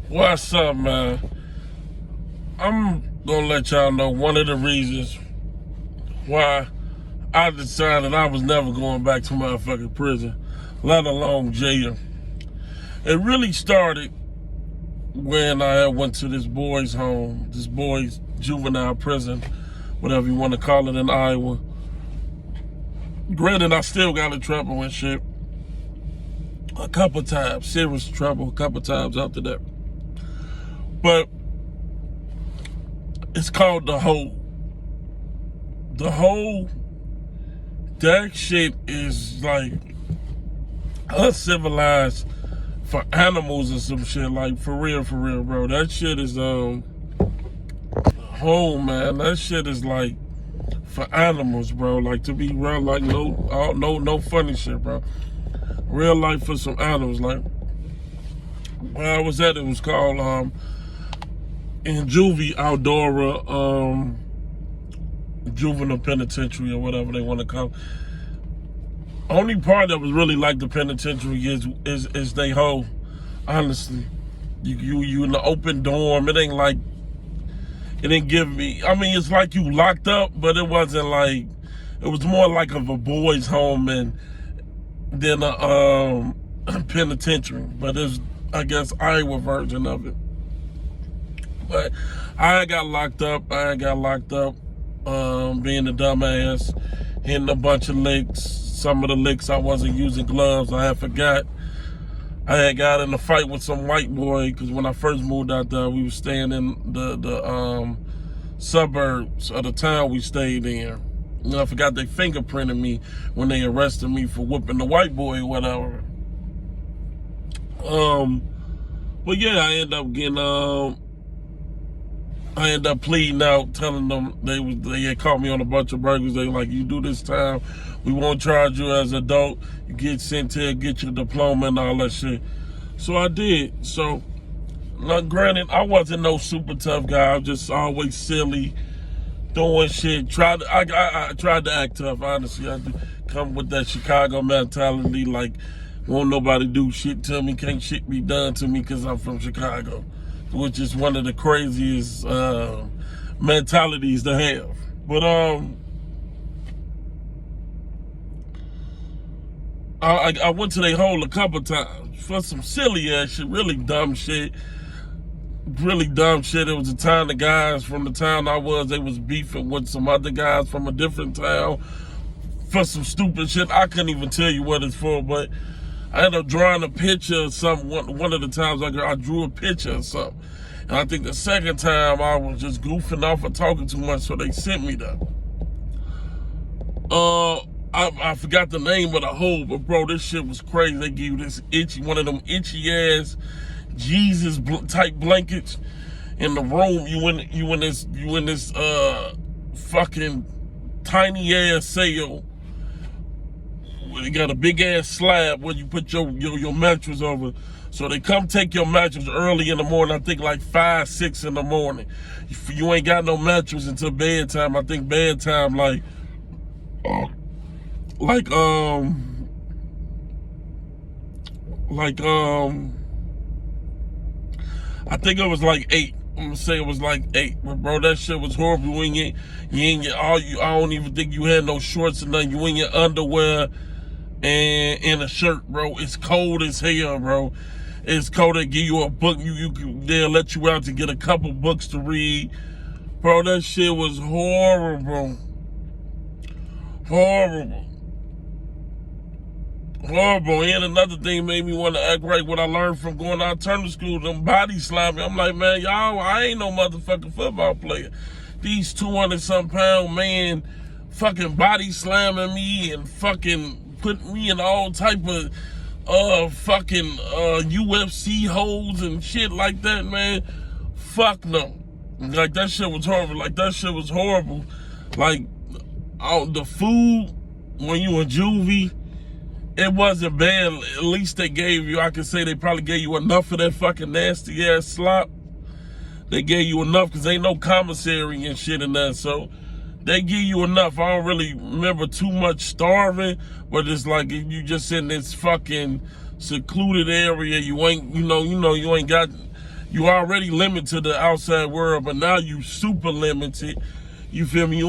What's up, man? I'm gonna let y'all know one of the reasons why I decided I was never going back to motherfucking prison, let alone jail. It really started when I went to this boys' home, this boys' juvenile prison, whatever you want to call it, in Iowa. Granted, I still got in trouble and shit a couple times, serious trouble a couple times after that. But it's called the Hole. The Hole, that shit is like uncivilized for animals or some shit. Like, for real, bro. That shit is, Hole, man. That shit is like for animals, bro. Like, to be real, like, no funny shit, bro. Real life for some animals. Like, where I was at, it was called, in Juvie, Outdoor, juvenile penitentiary, or whatever they want to call it. Only part that was really like the penitentiary is they Hole. Honestly, you in the open dorm. It didn't give me. I mean, it's like you locked up, but it wasn't like. It was more like of a boys' home than a penitentiary. But it's, I guess, Iowa version of it. But I got locked up. Being a dumbass, hitting a bunch of licks. Some of the licks I wasn't using gloves. I had forgot. I had got in a fight with some white boy because when I first moved out there, we were staying in the suburbs of the town we stayed in. And I forgot they fingerprinted me when they arrested me for whooping the white boy or whatever. But yeah, I ended up pleading out, telling them they had caught me on a bunch of burglaries. They were like, you do this time, we won't charge you as an adult. You get sent here, get your diploma and all that shit. So I did. So, now granted, I wasn't no super tough guy. I was just always silly, doing shit. I tried to act tough, honestly. I come with that Chicago mentality, like, won't nobody do shit to me, can't shit be done to me because I'm from Chicago. Which is one of the craziest mentalities to have. But I went to their Hole a couple times for some silly ass shit, really dumb shit. It was the time the guys from the town I was, they was beefing with some other guys from a different town for some stupid shit. I couldn't even tell you what it's for, but I ended up drawing a picture of something. One of the times I drew a picture of something. And I think the second time I was just goofing off or talking too much, so they sent me that. I forgot the name of the Hole, but bro, this shit was crazy. They give you this one of them itchy ass Jesus type blankets in the room. You in this fucking tiny ass cell. You got a big ass slab where you put your mattress over. So they come take your mattress early in the morning. I think like 5, 6 in the morning. You ain't got no mattress until bedtime. I think bedtime I think it was like 8. I'm gonna say it was like 8, but bro, that shit was horrible. I don't even think you had no shorts or nothing. You in your underwear and in a shirt, bro. It's cold as hell, bro. It's cold. They give you a book. They'll let you out to get a couple books to read, bro. That shit was horrible. And another thing made me want to act right. What I learned from going to alternative school, them body slamming. I'm like, man, y'all, I ain't no motherfucking football player. These 200-something pound man fucking body slamming me and fucking putting me in all type of fucking UFC holds and shit like that, man. Fuck no. Like, that shit was horrible. Like, the food when you in juvie, it wasn't bad. At least they gave you, I can say they probably gave you enough of that fucking nasty ass slop. They gave you enough because ain't no commissary and shit in that. So they give you enough. I don't really remember too much starving, but it's like you just in this fucking secluded area. You ain't, you ain't got You already limited to the outside world, but now you super limited. You feel me? You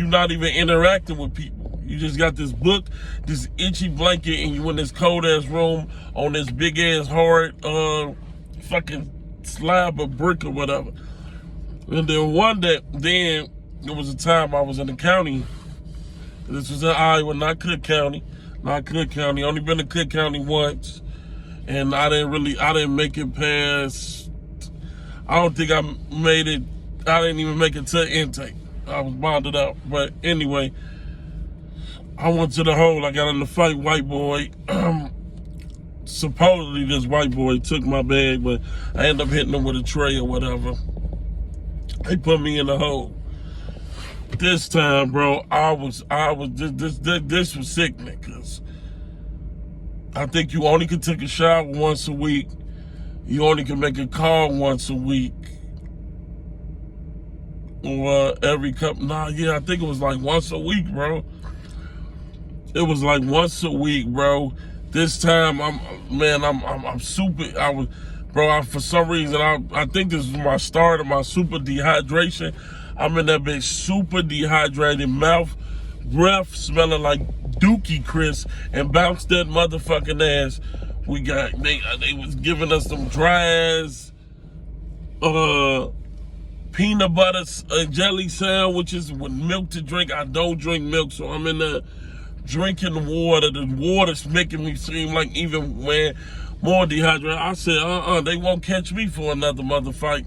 not even interacting with people. You just got this book, this itchy blanket, and you in this cold ass room on this big ass hard fucking slab of brick or whatever. And then then there was a time I was in the county. This was in Iowa, not Cook County. Only been to Cook County once. And I didn't make it past, I don't think I made it, I didn't even make it to intake. I was bonded out. But anyway, I went to the hole, I got in the fight, white boy. Supposedly this white boy took my bag, but I ended up hitting him with a tray or whatever. They put me in the hole. This time, bro, this was sickening, because I think you only could take a shower once a week. You only can make a call once a week. Or every couple, I think it was like once a week, bro. It was like once a week, bro. This time, I'm super, for some reason, I think this is my start of my super dehydration. I'm in that bitch super dehydrated, mouth, breath smelling like Dookie Chris, and bounced that motherfucking ass. They was giving us some dry ass peanut butter jelly sandwiches with milk to drink. I don't drink milk, so I'm in there drinking water. The water's making me seem like even more dehydrated. I said, they won't catch me for another fight.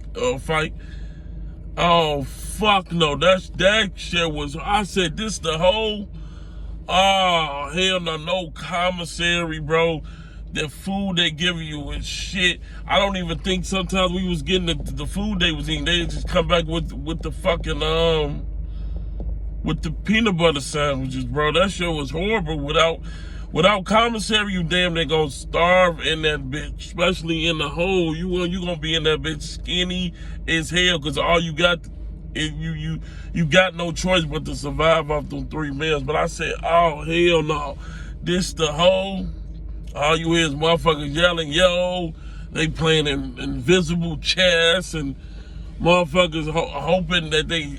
Oh, fuck no. That shit was, I said, this the whole, oh, hell no commissary, bro. The food they give you is shit. I don't even think sometimes we was getting the food they was eating. They just come back with the fucking, with the peanut butter sandwiches, bro. That shit was horrible. Without commissary, you damn near gonna starve in that bitch, especially in the hole. You gonna be in that bitch skinny as hell, because all you got is you got no choice but to survive off them 3 meals. But I said, oh hell no, this the hole. All you hear is motherfuckers yelling, yo. They playing invisible chess, and motherfuckers hoping that they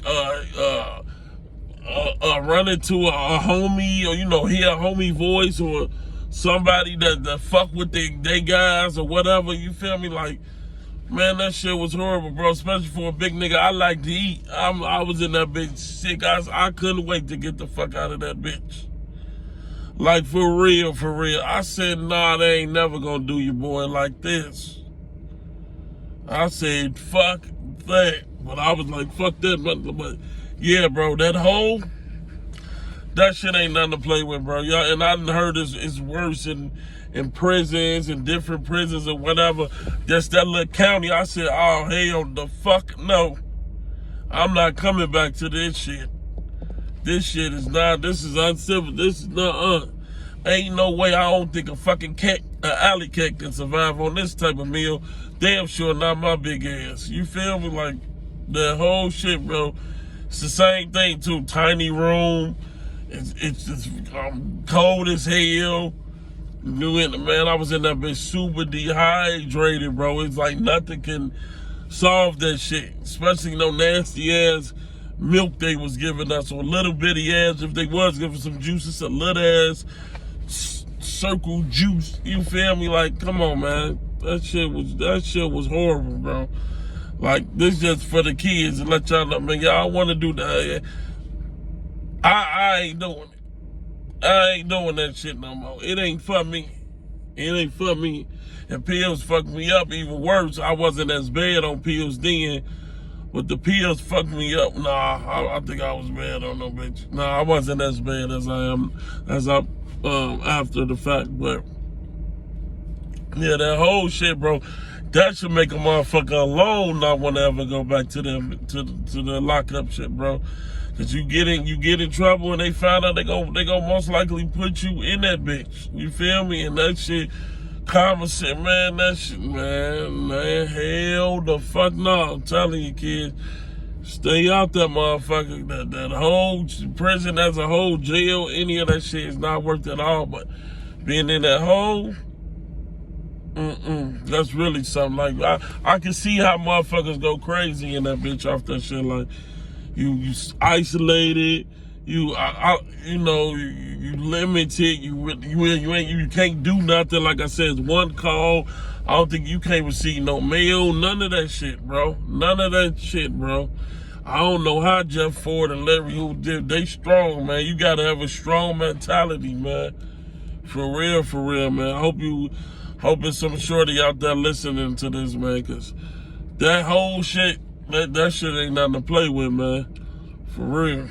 run into a homie, or hear a homie voice, or somebody that fuck with they guys or whatever. You feel me? Like, man, that shit was horrible, bro. Especially for a big nigga. I like to eat. I was in that bitch sick. I couldn't wait to get the fuck out of that bitch. Like, for real. I said, nah, they ain't never gonna do you, boy, like this. I said, fuck that. But I was like, fuck that. But yeah, bro, that hole, that shit ain't nothing to play with, bro. Yeah, and I done heard it's worse in prisons, in different prisons or whatever. Just that little county. I said, oh, hell the fuck no. I'm not coming back to this shit. This shit is not, this is uncivil. This is not, ain't no way. I don't think a fucking alley cat can survive on this type of meal. Damn sure not my big ass. You feel me? Like, the whole shit, bro. It's the same thing too. Tiny room. It's just cold as hell. Man, I was in that bitch super dehydrated, bro. It's like nothing can solve that shit. Especially no nasty ass milk they was giving us, or a little bitty ass, if they was giving some juices, a little ass circle juice. You feel me? Like, come on, man. That shit was horrible, bro. Like, this just for the kids to let y'all know, man, y'all want to do that. I ain't doing it. I ain't doing that shit no more. It ain't for me. And pills fucked me up even worse. I wasn't as bad on pills then, but the pills fucked me up. Nah, I think I was bad on no bitch. Nah, I wasn't as bad as I am after the fact. But yeah, that whole shit, bro, that should make a motherfucker alone not want to ever go back to the lockup shit, bro. Cause you get in trouble, and they find out they go most likely put you in that bitch. You feel me? And that shit, commissary, man, that shit, man, hell the fuck no. I'm telling you, kids, stay out that motherfucker. That whole prison as a whole, jail, any of that shit is not worth it at all. But being in that hole, That's really something. Like I can see how motherfuckers go crazy in that bitch off that shit. Like you isolated, you know, you limited. You can't do nothing. Like I said, it's one call. I don't think you can't receive no mail. None of that shit, bro. None of that shit, bro. I don't know how Jeff Ford and Larry Hoover did. They strong, man. You gotta have a strong mentality, man. For real, man. I hope there's some shorty out there listening to this, man, because that whole shit, that shit ain't nothing to play with, man. For real.